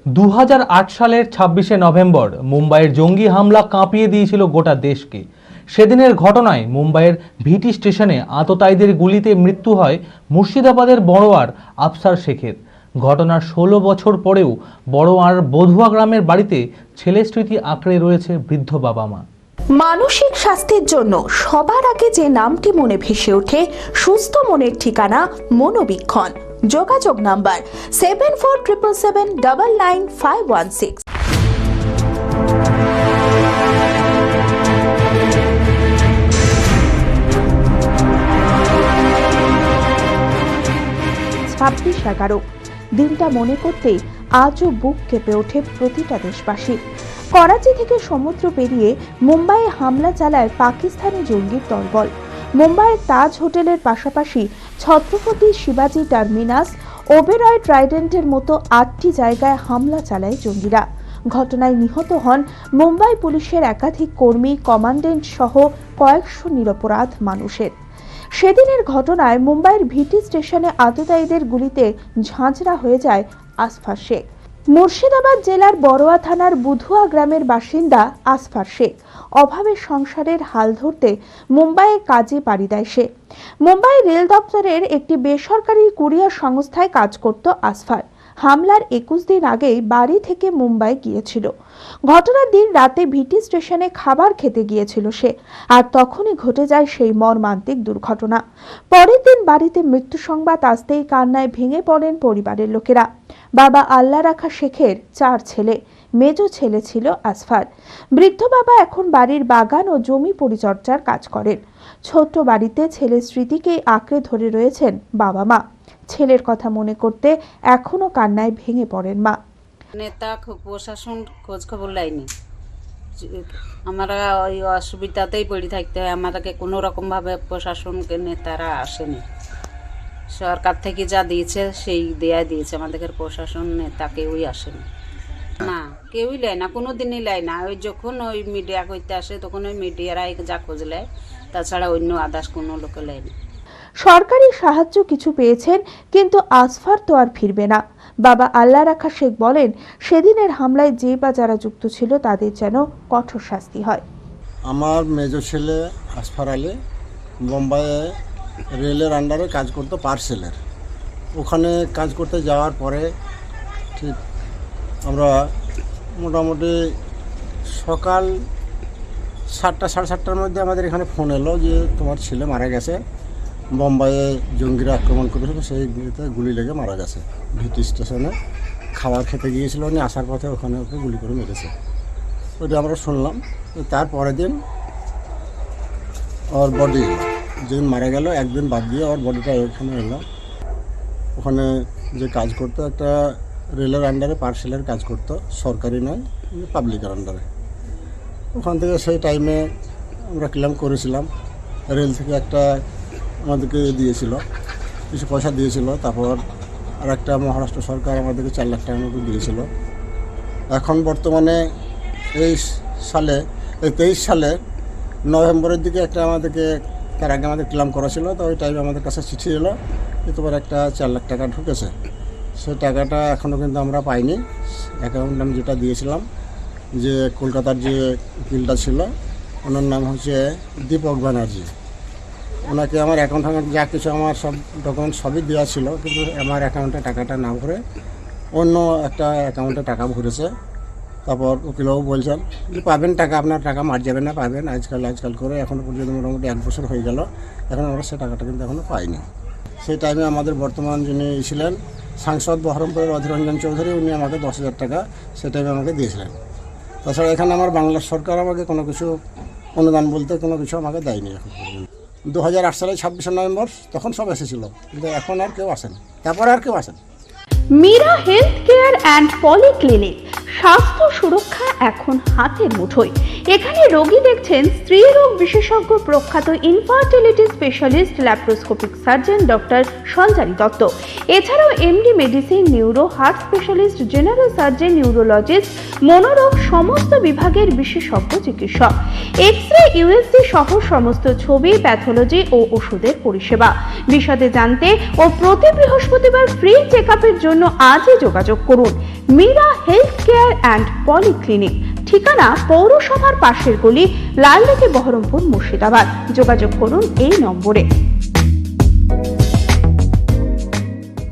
2008 সালের 26শে নভেম্বর মুম্বাইয়ের জঙ্গি হামলা কাঁপিয়ে দিয়েছিল গোটা দেশকে। সেদিনের ঘটনায় মুম্বাইয়ের ভিটি স্টেশনে আততায়ীদের গুলিতে মৃত্যু হয় মুর্শিদাবাদের বড়োয়ার আফসার শেখের। ঘটনার 16 বছর পরেও বড়োয়ার বধুয়া গ্রামের বাড়িতে ছেলের স্মৃতি আঁকড়ে রয়েছে বৃদ্ধ বাবা মা। মানসিক স্বাস্থ্যের জন্য সবার আগে যে নামটি মনে ভেসে ওঠে, সুস্থ মনের ঠিকানা মনোবীক্ষণ। যোগাযোগ নাম্বার 7477799516। দিনটা মনে করতেই আজও বুক কেঁপে ওঠে প্রতিটা দেশবাসী। করাচি থেকে সমুদ্র পেরিয়ে মুম্বাইয়ে হামলা চালায় পাকিস্তানি জঙ্গির দলবল। মুম্বাইয়ের তাজ হোটেলের পাশাপাশি ছত্রপতি শিবাজি টার্মিনাস, ওবেরয় ট্রাইডেন্টের মতো 8টি জায়গায় হামলা চালায় জঙ্গিরা। ঘটনায় নিহত হন মুম্বাই পুলিশের একাধিক কর্মী, কমান্ডেন্ট সহ কয়েকশো নিরপরাধ মানুষের। সেদিনের ঘটনায় মুম্বাইয়ের ভিটি স্টেশনে আততায়ীদের গুলিতে ঝাঁঝরা হয়ে যায় আসফার শেখ। মুর্শিদাবাদ জেলার বড়োয়া থানার বুধুয়া গ্রামের বাসিন্দা আসফার শেখ অভাবের সংসারের হাল ধরতে মুম্বাইয়ে কাজে পাড়ি দেয় সে। মুম্বাই রেল দপ্তরের একটি বেসরকারি কুরিয়ার সংস্থায় কাজ করত আসফার। হামলার 21 দিন আগেই বাড়ি থেকে মুম্বাই গিয়েছিল। ঘটনার দিন রাতে ভিটি স্টেশনে খাবার খেতে গিয়েছিল সে, আর তখনই ঘটে যায় সেই মর্মান্তিক দুর্ঘটনা। পরের দিন বাড়িতে মৃত্যু সংবাদ আসতেই কান্নায় ভেঙে পড়েন পরিবারের লোকেরা। বাবা আল্লাহ রাখা শেখের 4 ছেলে, মেজ ছেলে ছিল আসফার। বৃদ্ধ বাবা এখন বাড়ির বাগান ও জমি পরিচর্যার কাজ করেন। ছোট্ট বাড়িতে ছেলের স্মৃতিকেই আঁকড়ে ধরে রয়েছেন বাবা মা। ছেলের কথা মনে করতে এখনো কান্নায় ভেঙে পড়েন মা। নেতা প্রশাসন খোঁজ খবর লাইনি, আমরা ওই অসুবিধাতেই পড়ে থাকতে হয়। আমাদেরকে কোনো রকমভাবে প্রশাসনকে নেতারা আসেনি। সরকার থেকে যা দিয়েছে সেই দেয়া দিয়েছে, আমাদেরকে প্রশাসন নেতা কেউই আসেনি। না, কেউই লেয় না, কোনো দিনই লেয় না। ওই যখন ওই মিডিয়া করতে আসে তখন ওই মিডিয়ারাই যা খোঁজ নেয়, তাছাড়া অন্য আদার্স কোনো লোকে লেয় না। সরকারি সাহায্য কিছু পেয়েছেন, কিন্তু আসফার তো আর ফিরবে না। বাবা আল্লাহ রাখা শেখ বলেন, সেদিনের হামলায় যে বা যারা যুক্ত ছিল তাদের যেন কঠোর শাস্তি হয়। আমার মেজ ছেলে আসফার আলী বোম্বাইয়ে রেলের আন্ডারে কাজ করতো, পার্সেলের। ওখানে কাজ করতে যাওয়ার পরে ঠিক আমরা মোটামুটি সকাল 7টা সাড়ে 7টার মধ্যে আমাদের এখানে ফোন এলো যে তোমার ছেলে মারা গেছে, বোম্বাইয়ে জঙ্গিরা আক্রমণ করেছিল, সেই গুলি লেগে মারা গেছে। ভিটি স্টেশনে খাবার খেতে গিয়েছিল, উনি আসার পথে ওখানে ওকে গুলি করে মেরেছে। ওইটা আমরা শুনলাম। তারপরের দিন ওর বডি যেদিন মারা গেল, একদিন বাদ দিয়ে ওর বডিটা ওখানে এলো। ওখানে যে কাজ করতো, একটা রেলের আন্ডারে পার্সেলের কাজ করতো, সরকারি নয়, পাবলিকের আন্ডারে। ওখান থেকে সেই টাইমে আমরা ক্লেম করেছিলাম। রেল থেকে একটা আমাদেরকে দিয়েছিল, কিছু পয়সা দিয়েছিল। তারপর আর একটা মহারাষ্ট্র সরকার আমাদেরকে 4 লাখ টাকার মতো দিয়েছিল। এখন বর্তমানে এই 23 সালে নভেম্বরের দিকে একটা আমাদেরকে, তার আগে আমাদের ক্লেম করা ছিল, তো ওই টাইমে আমাদের কাছে চিঠি এলো যে তোমার একটা 4 লাখ টাকা ঢুকেছে। সেই টাকাটা এখনও কিন্তু আমরা পাইনি। অ্যাকাউন্ট নাম যেটা দিয়েছিলাম, যে কলকাতার যে উকিলটা ছিল, ওনার নাম হচ্ছে দীপক ব্যানার্জি। ওনাকে আমার অ্যাকাউন্ট যা কিছু আমার সব ডকুমেন্ট সবই দেওয়া ছিল, কিন্তু আমার অ্যাকাউন্টে টাকাটা না ভরে অন্য একটা অ্যাকাউন্টে টাকা ভরেছে। তারপর উকিলবাবু বলছেন যে পাবেন টাকা, আপনার টাকা মার যাবে না, পাবেন আজকাল করে। এখনও পর্যন্ত মোটামুটি 1 বছর হয়ে গেল, এখন আমরা সে টাকাটা কিন্তু এখনও পাইনি। সেই টাইমে আমাদের বর্তমান যিনি ছিলেন সাংসদ বহরমপুরের অধীর রঞ্জন চৌধুরী, উনি আমাকে 10,000 টাকা সে টাইমে আমাকে দিয়েছিলেন। তাছাড়া এখানে আমার বাংলার সরকার আমাকে কোনো কিছু অনুদান বলতে কোনো কিছু আমাকে দেয়নি এখন পর্যন্ত। 2008 সালে 26শে নভেম্বর তখন সব এসেছিল, কিন্তু এখন আর কেউ আসেন, তারপরে আর কেউ আসেন। Meera health care and polyclinic, স্বাস্থ্য সুরক্ষা এখন হাতের মুঠোয়। এখানে রোগী দেখছেন স্ত্রী রোগ বিশেষজ্ঞ, প্রখ্যাত infertility specialist laparoscopic surgeon doctor Sanchari Dutta. এছাড়াও MD medicine, neuro, heart specialist, general surgeon, neurologist, মনোরোগ সমস্ত বিভাগের বিশেষজ্ঞ চিকিৎসক। এক্স-রে, ইউএসজি সহ সমস্ত ছবি, প্যাথোলজি ও ওষুধের পরিষেবা। বিশদে জানতে ও প্রতি বৃহস্পতিবার ফ্রি চেকআপের জন্য আজই যোগাযোগ করুন Meera health care and polyclinic, ঠিকানা পৌরসভার পাশের গলি, লালদিঘি, বহরমপুর, মুর্শিদাবাদ। যোগাযোগ করুন এই নম্বরে।